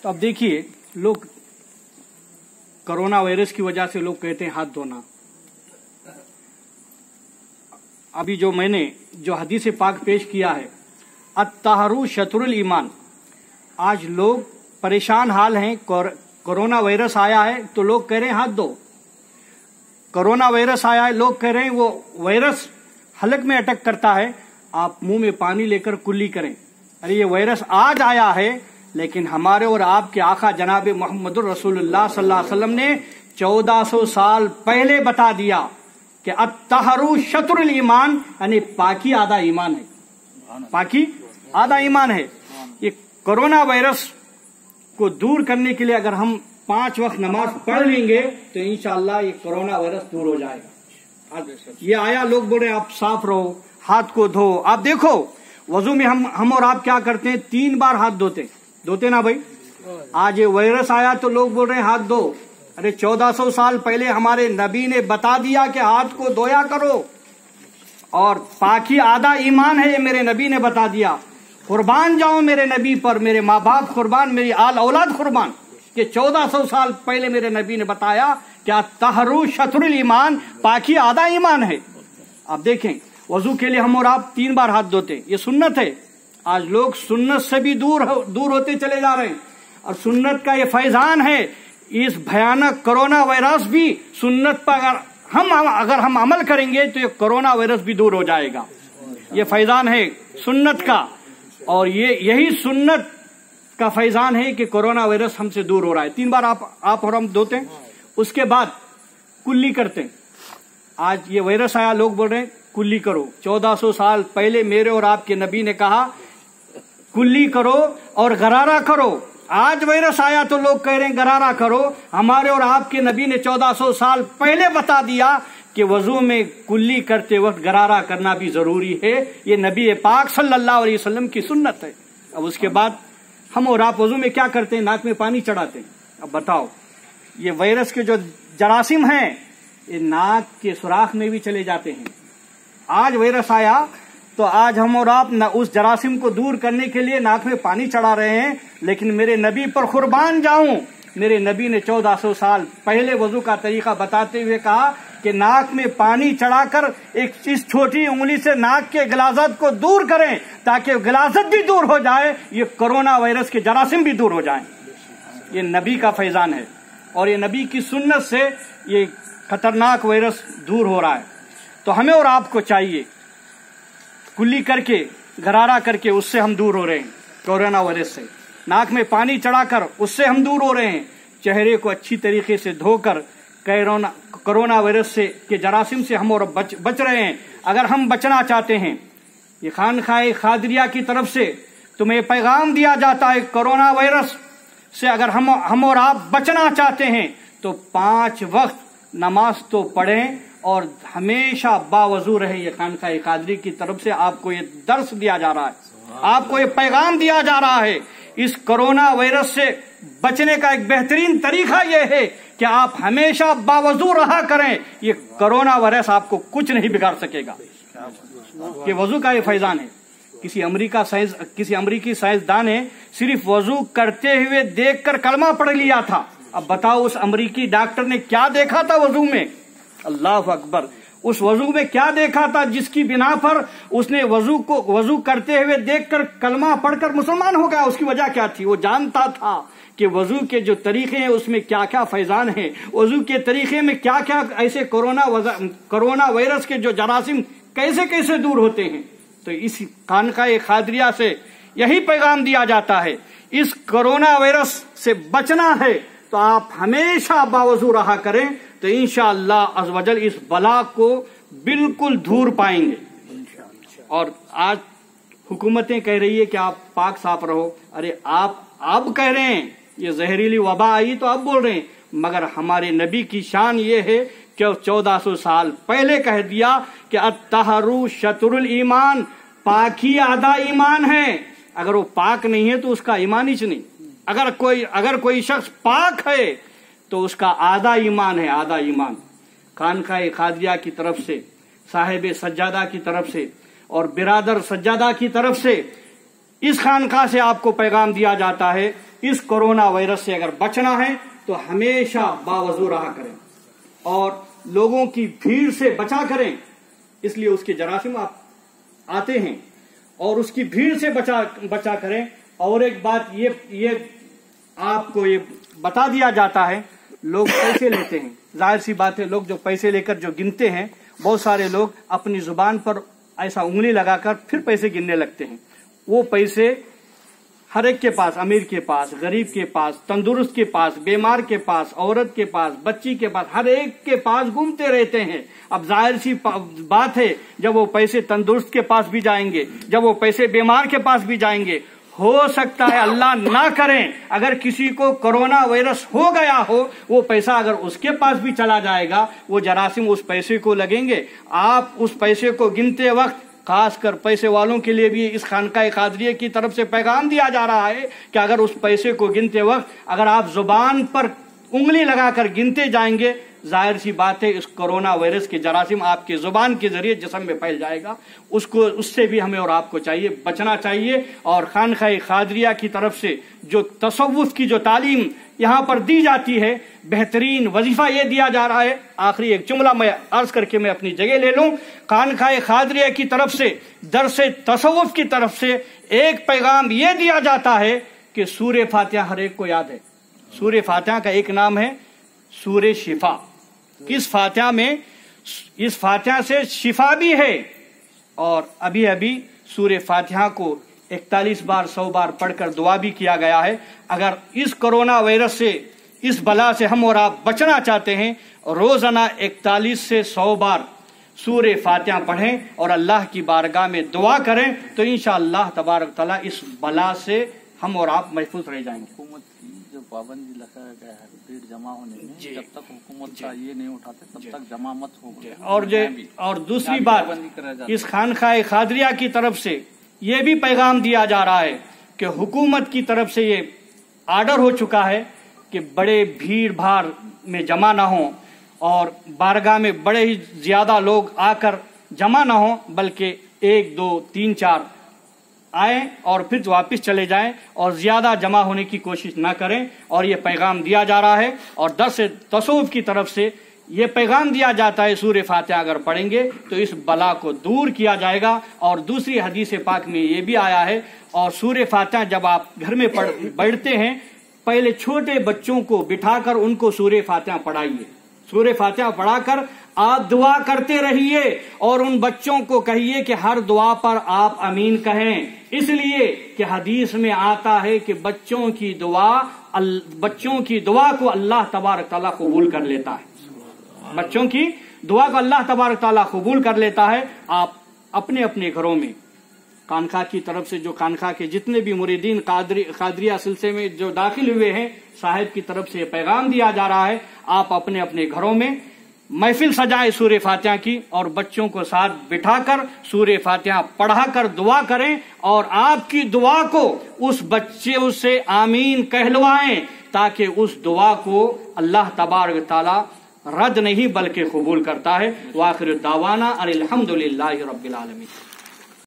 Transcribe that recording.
تو اب دیکھیے لوگ کورونا وائرس کی وجہ سے لوگ کہتے ہیں ہاتھ دھونا. ابھی جو میں نے جو حدیث پاک پیش کیا ہے الطہر شطر الایمان، آج لوگ پریشان حال ہیں. کورونا وائرس آیا ہے تو لوگ کہہ رہے ہیں ہاتھ دھو. کورونا وائرس آیا ہے لوگ کہہ رہے ہیں وہ وائرس حلق میں اٹیک کرتا ہے، آپ منہ میں پانی لے کر کلی کریں. ارے یہ وائرس آج آیا ہے، لیکن ہمارے اور آپ کے آقا جناب محمد الرسول اللہ صلی اللہ علیہ وسلم نے 1400 سال پہلے بتا دیا کہ الطہر شطر الایمان، یعنی پاکی آدھا ایمان ہے. پاکی آدھا ایمان ہے. یہ کورونا وائرس کو دور کرنے کے لیے اگر ہم 5 وقت نماز پڑھ لیں گے تو انشاءاللہ یہ کورونا وائرس دور ہو جائے گا. یہ آیا لوگ بولے آپ صاف رہو، ہاتھ کو دھو. آپ دیکھو وضو میں ہم اور آپ کیا کرتے ہیں، 3 بار ہاتھ دھوتے نا بھائی. آج یہ وائرس آیا تو لوگ بول رہے ہیں ہاتھ دھو. ارے 1400 سال پہلے ہمارے نبی نے بتا دیا کہ ہاتھ کو دھویا کرو، اور پاکی آدھا ایمان ہے، یہ میرے نبی نے بتا دیا. قربان جاؤں میرے نبی پر، میرے ماں باپ قربان، میری آل اولاد قربان، کہ 1400 سال پہلے میرے نبی نے بتایا کہ الطہر شطر الایمان، پاکی آدھا ایمان ہے. اب دیکھیں وضو کے لیے ہم اور آپ 3 بار ہاتھ دھوتے، یہ سنت ہے. آج لوگ سنت سے بھی دور ہوتے چلے جا رہے ہیں، اور سنت کا یہ فیضان ہے. اس بھیانک کرونا وائرس بھی سنت پر اگر ہم عمل کریں گے تو یہ کرونا وائرس بھی دور ہو جائے گا. یہ فیضان ہے سنت کا، اور یہی سنت کا فیضان ہے کہ کرونا وائرس ہم سے دور ہو رہا ہے. 3 بار آپ اور ہم دھوتے ہیں، اس کے بعد کلی کرتے ہیں. آج یہ وائرس آیا لوگ بول رہے ہیں کلی کرو. 1400 سال پہلے میرے اور آپ کے نبی نے کہا کلی کرو اور غرارہ کرو. آج وائرس آیا تو لوگ کہہ رہے ہیں غرارہ کرو. ہمارے اور آپ کے نبی نے 1400 سال پہلے بتا دیا کہ وضو میں کلی کرتے وقت غرارہ کرنا بھی ضروری ہے. یہ نبی پاک صلی اللہ علیہ وسلم کی سنت ہے. اب اس کے بعد ہم اور آپ وضو میں کیا کرتے ہیں، ناک میں پانی چڑھاتے ہیں. اب بتاؤ یہ وائرس کے جو جراثیم ہیں یہ ناک کے سوراخ میں بھی چلے جاتے ہیں. آج وائرس آیا تو آج ہم اور آپ اس جراثیم کو دور کرنے کے لیے ناک میں پانی چڑھا رہے ہیں، لیکن میرے نبی پر قربان جاؤں، میرے نبی نے 1400 سال پہلے وضو کا طریقہ بتاتے ہوئے کہا کہ ناک میں پانی چڑھا کر ایک اس چھوٹی انگلی سے ناک کے غلاظت کو دور کریں تاکہ غلاظت بھی دور ہو جائے، یہ کرونا وائرس کے جراثیم بھی دور ہو جائیں. یہ نبی کا فیضان ہے، اور یہ نبی کی سنت سے یہ خطرناک وائرس دور ہو رہا ہے. تو ہمیں اور آپ کو چاہیے کلی کر کے غرارہ کر کے اس سے ہم دور ہو رہے ہیں. کورونا وائرس سے ناک میں پانی چڑھا کر اس سے ہم دور ہو رہے ہیں. چہرے کو اچھی طریقے سے دھو کر کورونا وائرس سے کے جراثیم سے ہم اور بچ رہے ہیں. اگر ہم بچنا چاہتے ہیں، یہ خانقاہ قادریہ کی طرف سے تمہیں پیغام دیا جاتا ہے کورونا وائرس سے اگر ہم اور آپ بچنا چاہتے ہیں تو 5 وقت نماز تو پڑھیں اور ہمیشہ باوضو رہے. یہ خانقاہ قادری کی طرف سے آپ کو یہ درس دیا جا رہا ہے، آپ کو یہ پیغام دیا جا رہا ہے. اس کرونا وائرس سے بچنے کا ایک بہترین طریقہ یہ ہے کہ آپ ہمیشہ باوضو رہا کریں. یہ کرونا وائرس آپ کو کچھ نہیں بگاڑ سکے گا. یہ وضو کا یہ فیضان ہے. کسی امریکی سائنسدان نے صرف وضو کرتے ہوئے دیکھ کر کلمہ پڑھ لیا تھا. اب بتاؤ اس امریکی ڈاکٹر نے کیا دیکھا تھا وضو میں؟ اللہ اکبر. اس وضو میں کیا دیکھا تھا جس کی بنا پر اس نے وضو کرتے ہوئے دیکھ کر کلمہ پڑھ کر مسلمان ہو گیا؟ اس کی وجہ کیا تھی؟ وہ جانتا تھا کہ وضو کے جو طریقے ہیں اس میں کیا کیا فیضان ہیں، وضو کے طریقے میں کیا کیا ایسے کورونا وائرس کے جو جراثیم کیسے کیسے دور ہوتے ہیں. تو اس خانقاہ قادریہ سے یہی پیغام دیا جاتا ہے، اس کورونا وائرس سے بچنا ہے تو آپ ہمیشہ باوضو رہا کریں تو انشاءاللہ عز و جل اس بلا کو بالکل دور پائیں گے. اور آج حکومتیں کہہ رہی ہے کہ آپ پاک صاف رہو. ارے آپ اب کہہ رہے ہیں یہ زہریلی وبا آئی تو اب بول رہے ہیں، مگر ہمارے نبی کی شان یہ ہے کہ 1400 سال پہلے کہہ دیا کہ الطہر شطر الایمان، پاکی آدھا ایمان ہے. اگر وہ پاک نہیں ہے تو اس کا ایمان ہی نہیں. اگر کوئی شخص پاک ہے تو اس کا آدھا ایمان ہے، آدھا ایمان. خانقاہ قادریہ کی طرف سے، صاحب سجادہ کی طرف سے اور برادر سجادہ کی طرف سے اس خانقاہ سے آپ کو پیغام دیا جاتا ہے اس کورونا وائرس سے اگر بچنا ہے تو ہمیشہ باوضو رہا کریں اور لوگوں کی بھیڑ سے بچا کریں، اس لیے اس کے جراثیم آتے ہیں اور اس کی بھیڑ سے بچا کریں۔ اور ایک بات یہ آپ کو یہ بتا دیا جاتا ہے، لوگ پیسے لیتے ہیں، ظاہر سی بات ہے، لوگ جو پیسے لے کر جو گنتے ہیں، بہت سارے لوگ اپنی زبان پر ایسا انگلی لگا کر پھر پیسے گننے لگتے ہیں۔ وہ پیسے ہر ایک کے پاس، امیر کے پاس، غریب کے پاس، تندرست کے پاس، بیمار کے پاس، عورت کے پاس، بچی کے پاس، ہر ایک کے پاس گھومتے رہتے ہیں۔ اب ظاہر سی بات ہے، جب وہ پیسے تندرست کے پاس بھی جائیں گے، جب وہ پیسے بیمار کے پاس بھی جائیں گے، ہو سکتا ہے اللہ نہ کریں اگر کسی کو کورونا وائرس ہو گیا ہو، وہ پیسہ اگر اس کے پاس بھی چلا جائے گا، وہ جراثیم اس پیسے کو لگیں گے۔ آپ اس پیسے کو گنتے وقت خاص کر پیسے والوں کے لیے بھی اس خانقاہ قادریہ کی طرف سے پیغام دیا جا رہا ہے کہ اگر اس پیسے کو گنتے وقت اگر آپ زبان پر انگلی لگا کر گنتے جائیں گے، ظاہر سی بات ہے اس کورونا وائرس کے جراثیم آپ کے زبان کے ذریعے جسم میں پھیل جائے گا۔ اس سے بھی ہمیں اور آپ کو چاہیے بچنا چاہیے۔ اور خانقاہ قادریہ کی طرف سے جو تصوف کی جو تعلیم یہاں پر دی جاتی ہے، بہترین وظیفہ یہ دیا جا رہا ہے۔ آخری ایک جملہ میں عرض کر کے میں اپنی جگہ لے لوں۔ خانقاہ قادریہ کی طرف سے درس تصوف کی طرف سے ایک پیغام یہ دیا جاتا ہے کہ سورہ فاتحہ ہر ایک کو یاد ہے۔ سورہ فاتحہ کا ایک نام ہے سورہ شفا۔ اس فاتحہ سے شفا بھی ہے، اور ابھی سورہ فاتحہ کو 41 بار 100 بار پڑھ کر دعا بھی کیا گیا ہے۔ اگر اس کورونا وائرس سے، اس بلا سے ہم اور آپ بچنا چاہتے ہیں، روزانہ 41 سے 100 بار سورہ فاتحہ پڑھیں اور اللہ کی بارگاہ میں دعا کریں تو انشاءاللہ تبارک تعالیٰ اس بلا سے ہم اور آپ محفوظ رہ جائیں گے۔ حکومت کی جو پابندی لگا گیا ہے بھیڑ جمع ہونے میں، جب تک حکومت کا یہ نہیں اٹھاتے تب تک جمع مت ہوگا۔ اور دوسری بات، اس خانقاہ قادریہ کی طرف سے یہ بھی پیغام دیا جا رہا ہے کہ حکومت کی طرف سے یہ آرڈر ہو چکا ہے کہ بڑے بھیڑ بھاڑ میں جمع نہ ہوں اور بارگاہ میں بڑے ہی زیادہ لوگ آ کر جمع نہ ہوں، بلکہ 1 2 3 4 آئیں اور پھر واپس چلے جائیں اور زیادہ جمع ہونے کی کوشش نہ کریں۔ اور یہ پیغام دیا جا رہا ہے، اور درس تصوف کی طرف سے یہ پیغام دیا جاتا ہے سورہ فاتحہ اگر پڑھیں گے تو اس بلا کو دور کیا جائے گا۔ اور دوسری حدیث پاک میں یہ بھی آیا ہے، اور سورہ فاتحہ جب آپ گھر میں پڑھتے ہیں، پہلے چھوٹے بچوں کو بٹھا کر ان کو سورہ فاتحہ پڑھائیے۔ سورہ فاتحہ پڑھا کر آپ دعا کرتے رہیے اور ان بچوں کو کہیے کہ ہر دعا پر آپ آمین کہیں، اس لیے کہ حدیث میں آتا ہے کہ بچوں کی دعا کو اللہ تبارک تعالیٰ قبول کر لیتا ہے۔ بچوں کی دعا کو اللہ تبارک تعالیٰ قبول کر لیتا ہے۔ آپ اپنے اپنے گھروں میں خانقاہ کی طرف سے، جو خانقاہ کے جتنے بھی مریدین قادریہ سلسلے میں جو داخل ہوئے ہیں، صاحب کی طرف سے پیغام دیا جا رہا ہے، آپ اپنے اپنے گھروں میں محفل سجائے سورہ فاتحہ کی اور بچوں کو ساتھ بٹھا کر سورہ فاتحہ پڑھا کر دعا کریں، اور آپ کی دعا کو اس بچے سے آمین کہلوائیں تاکہ اس دعا کو اللہ تبارک تعالی رد نہیں بلکہ قبول کرتا ہے۔ وآخر دعوانا الحمدللہ رب العالمین۔